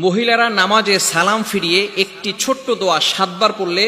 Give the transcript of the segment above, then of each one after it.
মহিলারা নামাজে সালাম ফিরিয়ে একটি ছোট্ট দোয়া 7 বার পড়লে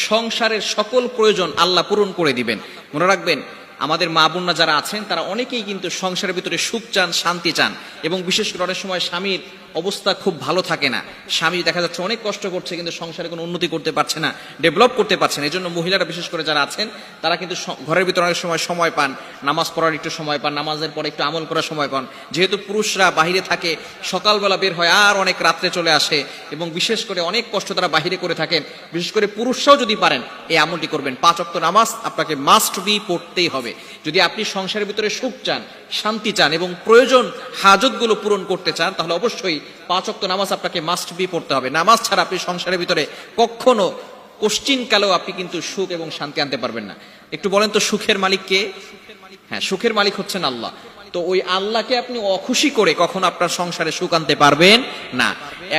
সংসারের সকল প্রয়োজন আল্লাহ পূরণ করে দিবেন। মনে রাখবেন, আমাদের মা বোনরা যারা আছেন তারা অনেকেই কিন্তু সংসারের ভিতরে সুখ চান, শান্তি চান, এবং বিশেষ করে অনেক সময় স্বামীর অবস্থা খুব ভালো থাকে না। স্বামী দেখা যাচ্ছে অনেক কষ্ট করছে, কিন্তু সংসারে কোনো উন্নতি করতে পারছে না, ডেভেলপ করতে পারছে না। এই জন্য মহিলারা বিশেষ করে যারা আছেন তারা কিন্তু ঘরের ভিতরে অনেক সময় পান, নামাজ পড়ার একটু সময় পান, নামাজের পরে একটু আমল করার সময় পান। যেহেতু পুরুষরা বাহিরে থাকে, সকালবেলা বের হয় আর অনেক রাত্রে চলে আসে, এবং বিশেষ করে অনেক কষ্ট তারা বাহিরে করে থাকেন। বিশেষ করে পুরুষরাও যদি পারেন এই আমলটি করবেন। 5 ওয়াক্ত নামাজ আপনাকে মাস্ট বি পড়তেই হবে। যদি আপনি সংসারের ভিতরে সুখ চান, শান্তি চান এবং প্রয়োজন হাজতগুলো পূরণ করতে চান, তাহলে অবশ্যই 5 ওয়াক্ত নামাজ আপনাকে মাস্ট বি পড়তে হবে। নামাজ ছাড়া আপনি সংসারের ভিতরে কখনো কোশ্চিনকালেও আপনি কিন্তু সুখ এবং শান্তি আনতে পারবেন না। একটু বলেন তো, সুখের মালিক কে? হ্যাঁ, সুখের মালিক হচ্ছেন আল্লাহ। তো ওই আল্লাহকে আপনি অখুশি করে কখনো আপনার সংসারে সুখ আনতে পারবেন না।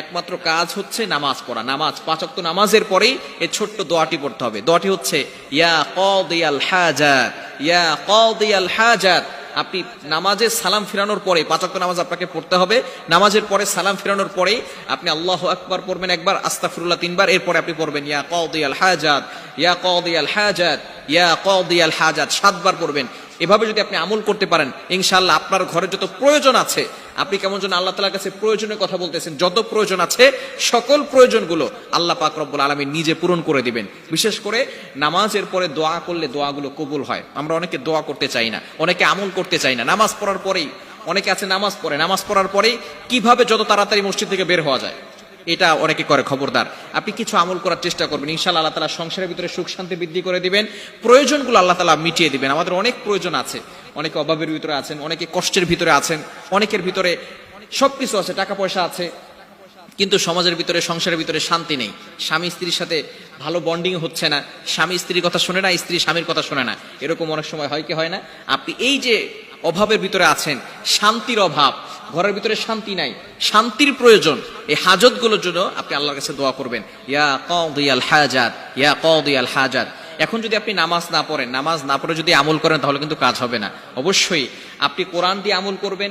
একমাত্র কাজ হচ্ছে নামাজ পড়া। নামাজ 5 ওয়াক্ত নামাজের পরেই এই ছোট্ট দোয়াটি পড়তে হবে। দোয়াটি হচ্ছে ইয়া কাদিয়াল হাজাত, ইয়া কাদিয়াল হাজাত। আপনি নামাজে সালাম ফিরানোর পরে 5 ওয়াক্ত নামাজ আপনাকে পড়তে হবে। নামাজের পরে সালাম ফিরানোর পরেই আপনি আল্লাহু আকবার পড়বেন একবার, আস্তাগফিরুল্লাহ 3 বার, এরপরে আপনি পড়বেন ইয়া কাদিয়াল হাজাত, ইয়া কাদিয়াল হাজাত, ইয়া কাদিয়াল হাজাত 7 বার পড়বেন। এভাবে যদি আপনি আমল করতে পারেন, ইনশাআল্লাহ আপনার ঘরে যত প্রয়োজন আছে, আপনি কেমন যেন আল্লাহ তাআলার কাছে প্রয়োজনের কথা বলতেছেন, যত প্রয়োজন আছে সকল প্রয়োজনগুলো আল্লাহ পাক রব্বুল আলামিন নিজে পূরণ করে দিবেন। বিশেষ করে নামাজের পরে দোয়া করলে দোয়াগুলো কবুল হয়। আমরা অনেকে দোয়া করতে চাই না, অনেকে আমল করতে চাই না। নামাজ পড়ার পরেই অনেকে আছে নামাজ পড়ে, নামাজ পড়ার পরেই কিভাবে যত তাড়াতাড়ি মসজিদ থেকে বের হওয়া যায় এটা অনেকে করে। খবরদার, আপনি কিছু আমল করার চেষ্টা করবেন, ইনশাআল্লাহ আল্লাহ তাআলা সংসারের ভিতরে সুখ শান্তি বৃদ্ধি করে দিবেন, প্রয়োজনগুলো আল্লাহ তাআলা মিটিয়ে দিবেন। আমাদের অনেক প্রয়োজন আছে, অনেকে অভাবের ভিতরে আছেন, অনেকে কষ্টের ভিতরে আছেন, অনেকের ভিতরে সবকিছু আছে, টাকা পয়সা আছে, কিন্তু সমাজের ভিতরে, সংসারের ভিতরে শান্তি নেই। স্বামী স্ত্রীর সাথে ভালো বন্ডিং হচ্ছে না, স্বামী স্ত্রীর কথা শোনে না, স্ত্রী স্বামীর কথা শোনে না। এরকম অনেক সময় হয় কি হয় না? আপনি এই যে অভাবের ভিতরে আছেন, শান্তির অভাব, ঘরের ভিতরে শান্তি নাই, শান্তির প্রয়োজন, এই হাজতগুলোর জন্য আপনি আল্লাহর কাছে দোয়া করবেন, ইয়া কাদিয়াল হাজাত, ইয়া কাদিয়াল হাজাত। এখন যদি আপনি নামাজ না পড়েন, নামাজ না পড়ে যদি আমল করেন, তাহলে কিন্তু কাজ হবে না। অবশ্যই আপনি কোরআন দিয়ে আমল করবেন,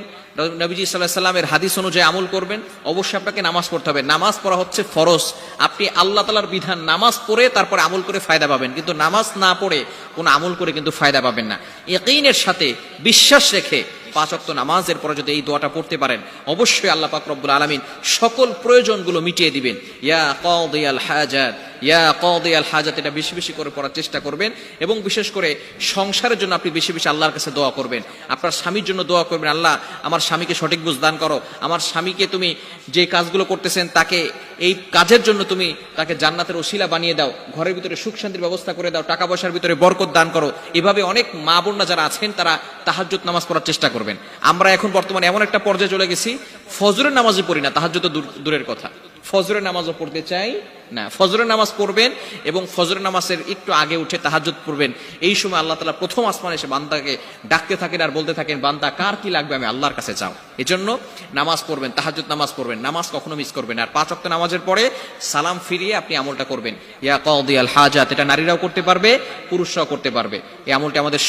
নবীজি সাল্লাল্লাহু আলাইহি সাল্লামের হাদিস অনুযায়ী আমল করবেন। অবশ্যই আপনাকে নামাজ পড়তে হবে। নামাজ পড়া হচ্ছে ফরজ। আপনি আল্লাহ তাআলার বিধান নামাজ পড়ে তারপর আমল করে ফায়দা পাবেন, কিন্তু নামাজ না পড়ে কোনো আমল করে কিন্তু ফায়দা পাবেন না। ইয়াকিনের সাথে, বিশ্বাস রেখে 5 ওয়াক্ত নামাজের পরে যদি এই দোয়াটা পড়তে পারেন, অবশ্যই আল্লাহ পাক রব্বুল আলামিন সকল প্রয়োজনগুলো মিটিয়ে দিবেন। ইয়া কাদিয়াল হাজাত, ইয়া কাদিয়াল হাজাত, এটা বেশি বেশি করে পড়ার চেষ্টা করবেন। এবং বিশেষ করে সংসারের জন্য আপনি বেশি বেশি আল্লাহর কাছে দোয়া করবেন। আপনার স্বামীর জন্য দোয়া করবেন, আল্লাহ আমার স্বামীকে সঠিক বুঝ দান করো, আমার স্বামীকে তুমি যে কাজগুলো করতেছেন তাকে এই কাজের জন্য তুমি তাকে জান্নাতের ওসিলা বানিয়ে দাও, ঘরের ভিতরে সুখ শান্তির ব্যবস্থা করে দাও, টাকা পয়সার ভিতরে বরকত দান করো। এভাবে অনেক মা বোনরা যারা আছেন তারা তাহাজ্জুদ নামাজ পড়ার চেষ্টা করবেন। আমরা এখন বর্তমানে এমন একটা পর্যায়ে চলে গেছি, ফজরের নামাজই পড়ি না, তাহাজ্জুদ তো দূরের কথা, ফজরের নামাজও পড়তে চাই না। ফজরের নামাজ পড়বেন এবং ফজরের নামাজের একটু আগে উঠে তাহাজ্জুদ পড়বেন। এই সময় আল্লাহ তাআলা প্রথম আসমানে এসে বান্দাকে ডাকতে থাকেন আর বলতে থাকেন, বান্দা কার কি লাগবে আমি আল্লাহর কাছে চাও। এজন্য নামাজ পড়বেন, তাহাজ্জুদ নামাজ পড়বেন, নামাজ কখনো মিস করবেন না। আর 5 ওয়াক্ত নামাজের পরে সালাম ফিরিয়ে আপনি আমলটা করবেন, ইয়া কাদিয়াল হাজাত। এটা নারীরাও করতে পারবে, পুরুষরাও করতে পারবে। এই আমলটা আমাদের